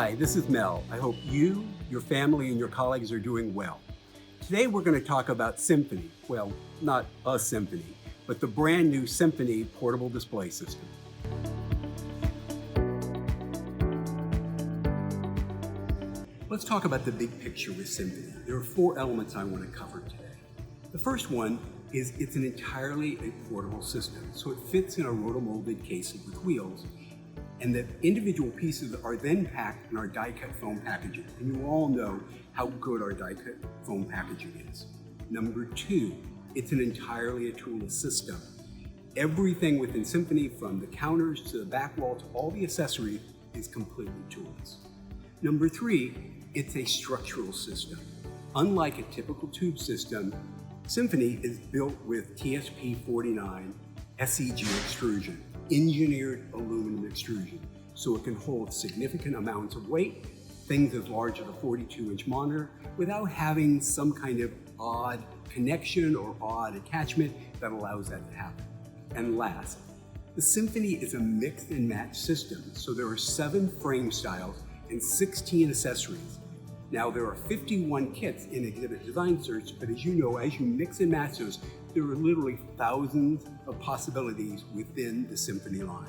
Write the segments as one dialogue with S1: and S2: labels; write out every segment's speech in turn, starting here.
S1: Hi, this is Mel. I hope you, your family, and your colleagues are doing well. Today we're going to talk about Symphony. Well, not a Symphony, but the brand new Symphony Portable Display System. Let's talk about the big picture with Symphony. There are 4 elements I want to cover today. The first one is it's an entirely portable system, so it fits in a rotomolded casing with wheels, and the individual pieces are then packed in our die-cut foam packaging. And you all know how good our die-cut foam packaging is. Number 2, it's an entirely toolless system. Everything within Symphony, from the counters to the back wall to all the accessories, is completely toolless. Number 3, it's a structural system. Unlike a typical tube system, Symphony is built with TSP49 SEG extrusion, engineered aluminum extrusion, so it can hold significant amounts of weight, things as large as a 42-inch monitor, without having some kind of odd connection or odd attachment that allows that to happen. And last, the Symphony is a mix and match system, so there are 7 frame styles and 16 accessories. Now, there are 51 kits in Exhibit Design Search, but as you know, as you mix and match those, there are literally thousands of possibilities within the Symphony line.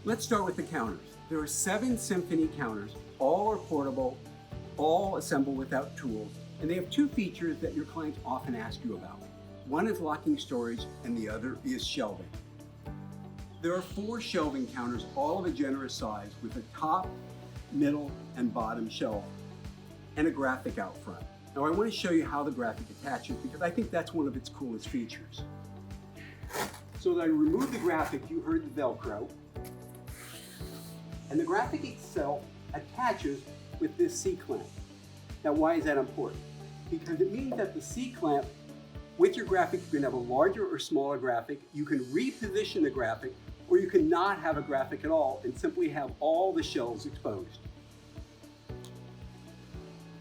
S1: Let's start with the counters. There are 7 Symphony counters, all are portable, all assembled without tools, and they have 2 features that your clients often ask you about. One is locking storage, and the other is shelving. There are 4 shelving counters, all of a generous size, with a top, middle, and bottom shelf, and a graphic out front. Now I want to show you how the graphic attaches because I think that's one of its coolest features. So that I remove the graphic, you heard the Velcro, and the graphic itself attaches with this C-clamp. Now why is that important? Because it means that the C-clamp, with your graphic, you can have a larger or smaller graphic, you can reposition the graphic, or you can not have a graphic at all and simply have all the shelves exposed.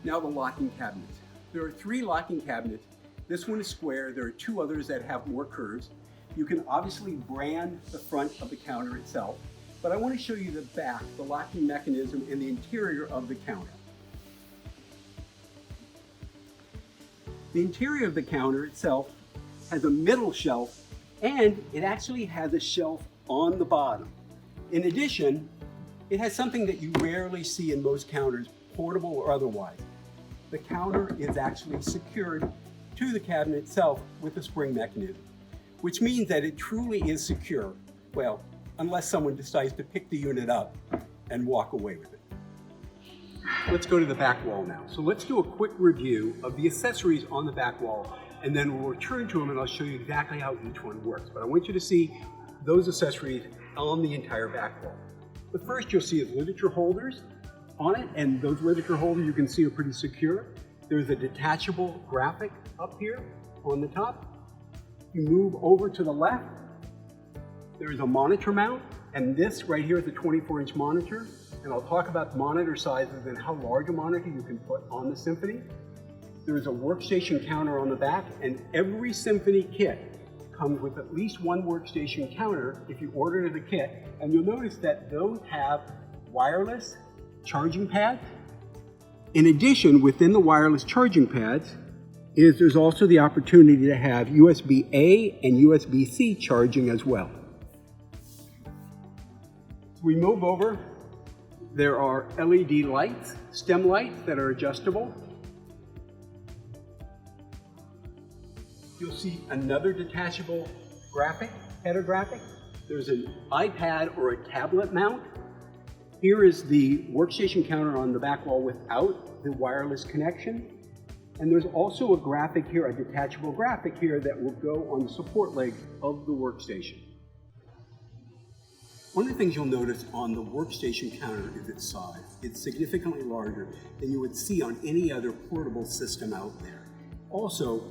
S1: Now the locking cabinets. There are 3 locking cabinets. This one is square. There are 2 others that have more curves. You can obviously brand the front of the counter itself, but I want to show you the back, the locking mechanism, and the interior of the counter. The interior of the counter itself has a middle shelf, and it actually has a shelf on the bottom. In addition, it has something that you rarely see in most counters, portable or otherwise. The counter is actually secured to the cabinet itself with a spring mechanism, which means that it truly is secure. Well, unless someone decides to pick the unit up and walk away with it. Let's go to the back wall now. So let's do a quick review of the accessories on the back wall, and then we'll return to them and I'll show you exactly how each one works. But I want you to see those accessories on the entire back wall. The first you'll see is literature holders on it, and those literature holders you can see are pretty secure. There's a detachable graphic up here on the top. You move over to the left, there's a monitor mount, and this right here is a 24-inch monitor, and I'll talk about monitor sizes and how large a monitor you can put on the Symphony. There's a workstation counter on the back, and every Symphony kit comes with at least 1 workstation counter if you order the kit, and you'll notice that those have wireless charging pads. In addition, within the wireless charging pads, there's also the opportunity to have USB-A and USB-C charging as well. We move over, there are LED lights, stem lights that are adjustable. You'll see another detachable graphic, header graphic. There's an iPad or a tablet mount. Here is the workstation counter on the back wall without the wireless connection. And there's also a graphic here, a detachable graphic here that will go on the support leg of the workstation. One of the things you'll notice on the workstation counter is its size. It's significantly larger than you would see on any other portable system out there. Also,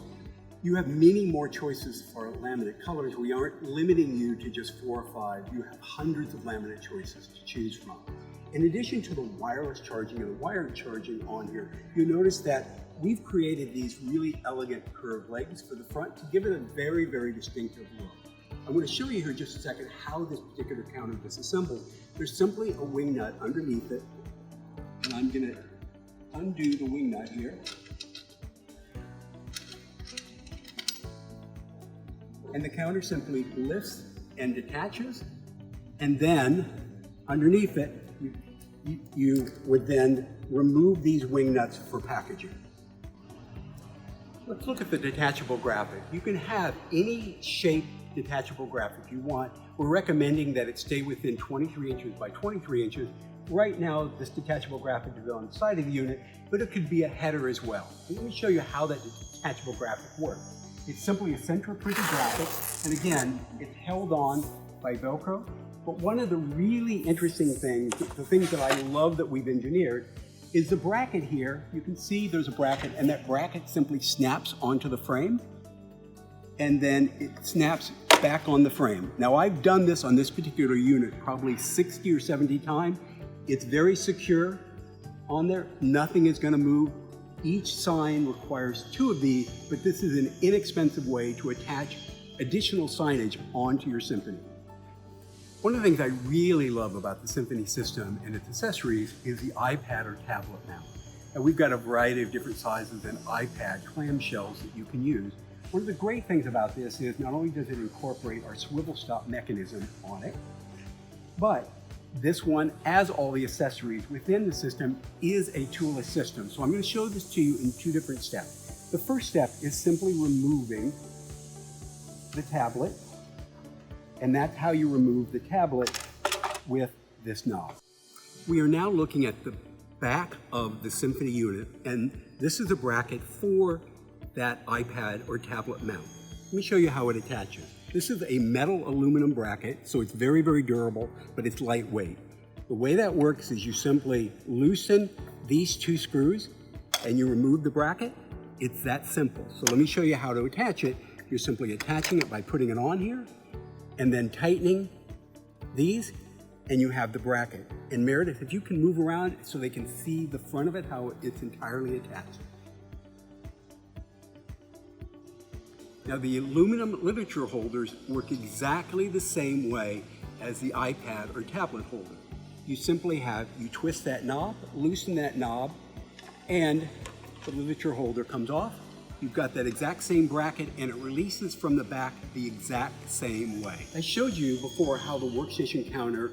S1: you have many more choices for laminate colors. We aren't limiting you to just 4 or 5. You have hundreds of laminate choices to choose from. In addition to the wireless charging and the wired charging on here, you notice that we've created these really elegant curved legs for the front to give it a very, very distinctive look. I'm going to show you here in just a second how this particular counter is assembled. There's simply a wing nut underneath it And I'm going to undo the wing nut here. And the counter simply lifts and detaches, and then underneath it, you would then remove these wing nuts for packaging. Let's look at the detachable graphic. You can have any shape detachable graphic you want. We're recommending that it stay within 23 inches by 23 inches. Right now, this detachable graphic is on the side of the unit, but it could be a header as well. And let me show you how that detachable graphic works. It's simply a center printed graphic, and again, it's held on by Velcro. But one of the really interesting things, the things that I love that we've engineered, is the bracket here. You can see there's a bracket, and that bracket simply snaps onto the frame, and then it snaps back on the frame. Now, I've done this on this particular unit probably 60 or 70 times. It's very secure on there. Nothing is going to move. Each sign requires 2 of these, but this is an inexpensive way to attach additional signage onto your Symphony. One of the things I really love about the Symphony system and its accessories is the iPad or tablet mount. And we've got a variety of different sizes and iPad clamshells that you can use. One of the great things about this is not only does it incorporate our swivel stop mechanism on it, but this one, as all the accessories within the system, is a toolless system. So I'm going to show this to you in 2 different steps. The first step is simply removing the tablet, and that's how you remove the tablet with this knob. We are now looking at the back of the Symphony unit, and this is a bracket for that iPad or tablet mount. Let me show you how it attaches. This is a metal aluminum bracket, so it's very, very durable, but it's lightweight. The way that works is you simply loosen these 2 screws and you remove the bracket. It's that simple. So let me show you how to attach it. You're simply attaching it by putting it on here and then tightening these, and you have the bracket. And Meredith, if you can move around so they can see the front of it, how it's entirely attached. Now, the aluminum literature holders work exactly the same way as the iPad or tablet holder. You simply you twist that knob, loosen that knob, and the literature holder comes off. You've got that exact same bracket, and it releases from the back the exact same way. I showed you before how the workstation counter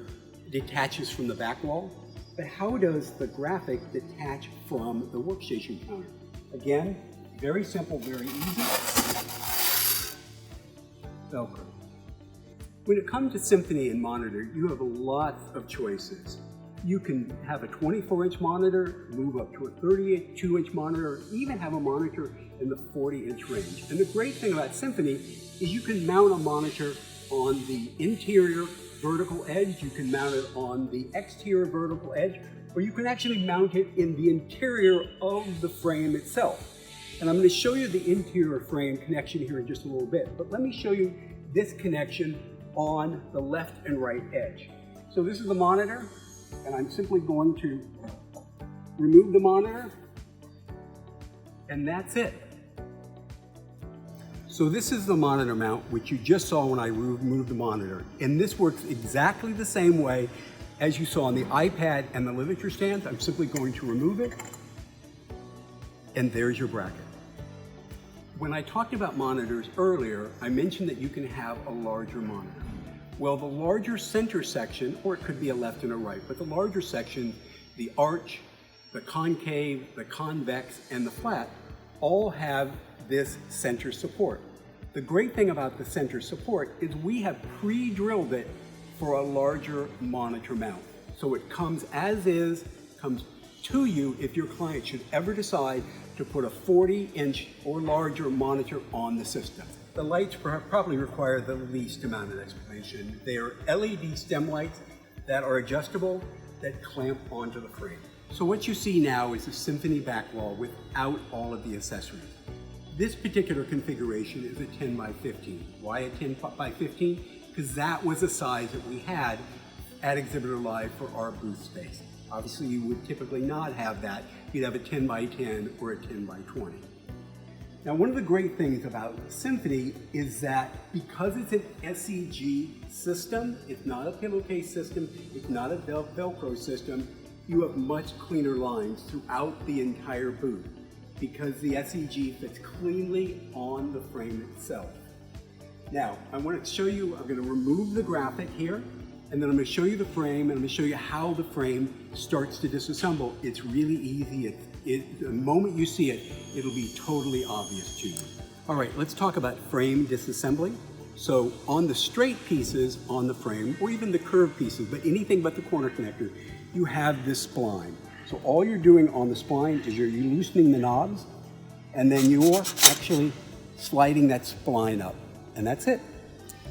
S1: detaches from the back wall, but how does the graphic detach from the workstation counter? Again, very simple, very easy. Velcro. When it comes to Symphony and monitor, you have lots of choices. You can have a 24-inch monitor, move up to a 32-inch monitor, even have a monitor in the 40-inch range. And the great thing about Symphony is you can mount a monitor on the interior vertical edge, you can mount it on the exterior vertical edge, or you can actually mount it in the interior of the frame itself. And I'm going to show you the interior frame connection here in just a little bit, but let me show you this connection on the left and right edge. So this is the monitor, and I'm simply going to remove the monitor, and that's it. So this is the monitor mount, which you just saw when I removed the monitor, and this works exactly the same way as you saw on the iPad and the literature stands. I'm simply going to remove it, and there's your bracket. When I talked about monitors earlier, I mentioned that you can have a larger monitor. Well, the larger center section, or it could be a left and a right, but the larger section, the arch, the concave, the convex, and the flat, all have this center support. The great thing about the center support is we have pre-drilled it for a larger monitor mount. So it comes as is, comes to you if your client should ever decide to put a 40-inch or larger monitor on the system. The lights probably require the least amount of explanation. They are LED stem lights that are adjustable, that clamp onto the frame. So what you see now is a Symphony back wall without all of the accessories. This particular configuration is a 10 by 15. Why a 10 by 15? Because that was the size that we had at Exhibitor Live for our booth space. Obviously, you would typically not have that. You'd have a 10 by 10 or a 10 by 20. Now, one of the great things about Symphony is that because it's an SEG system, it's not a pillowcase system, it's not a Velcro system, you have much cleaner lines throughout the entire booth because the SEG fits cleanly on the frame itself. Now, I want to show you, I'm going to remove the graphic here, and then I'm going to show you the frame, and I'm going to show you how the frame starts to disassemble. It's really easy. The moment you see it, it'll be totally obvious to you. All right, let's talk about frame disassembly. So on the straight pieces on the frame, or even the curved pieces, but anything but the corner connector, you have this spline. So all you're doing on the spline is you're loosening the knobs, and then you're actually sliding that spline up, and that's it.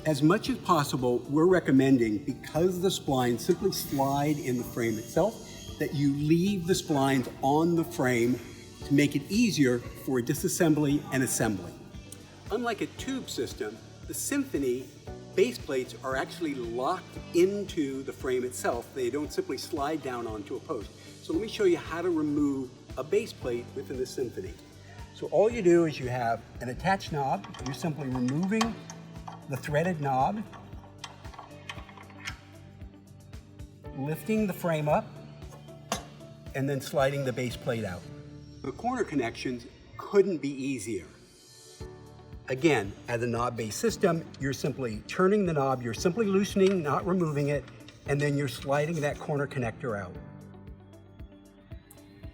S1: As much as possible, we're recommending, because the splines simply slide in the frame itself, that you leave the splines on the frame to make it easier for disassembly and assembly. Unlike a tube system, the Symphony base plates are actually locked into the frame itself. They don't simply slide down onto a post. So let me show you how to remove a base plate within the Symphony. So all you do is you have an attached knob. You're simply removing the threaded knob, lifting the frame up, and then sliding the base plate out. The corner connections couldn't be easier. Again, as a knob-based system, you're simply turning the knob, you're simply loosening, not removing it, and then you're sliding that corner connector out.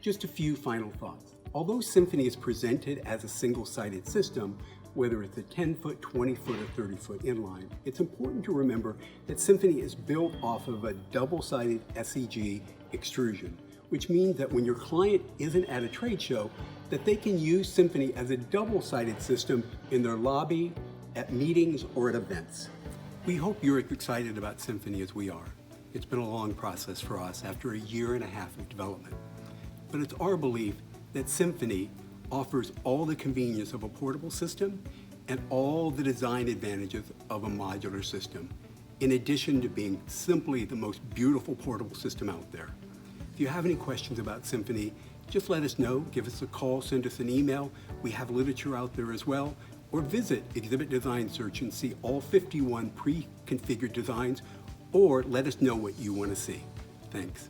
S1: Just a few final thoughts. Although Symphony is presented as a single-sided system, whether it's a 10-foot, 20-foot, or 30-foot inline, it's important to remember that Symphony is built off of a double-sided SEG extrusion, which means that when your client isn't at a trade show, that they can use Symphony as a double-sided system in their lobby, at meetings, or at events. We hope you're as excited about Symphony as we are. It's been a long process for us after a 1.5 years of development. But it's our belief that Symphony offers all the convenience of a portable system and all the design advantages of a modular system, in addition to being simply the most beautiful portable system out there. If you have any questions about Symphony, just let us know, give us a call, send us an email. We have literature out there as well, or visit Exhibit Design Search and see all 51 pre-configured designs, or let us know what you want to see. Thanks.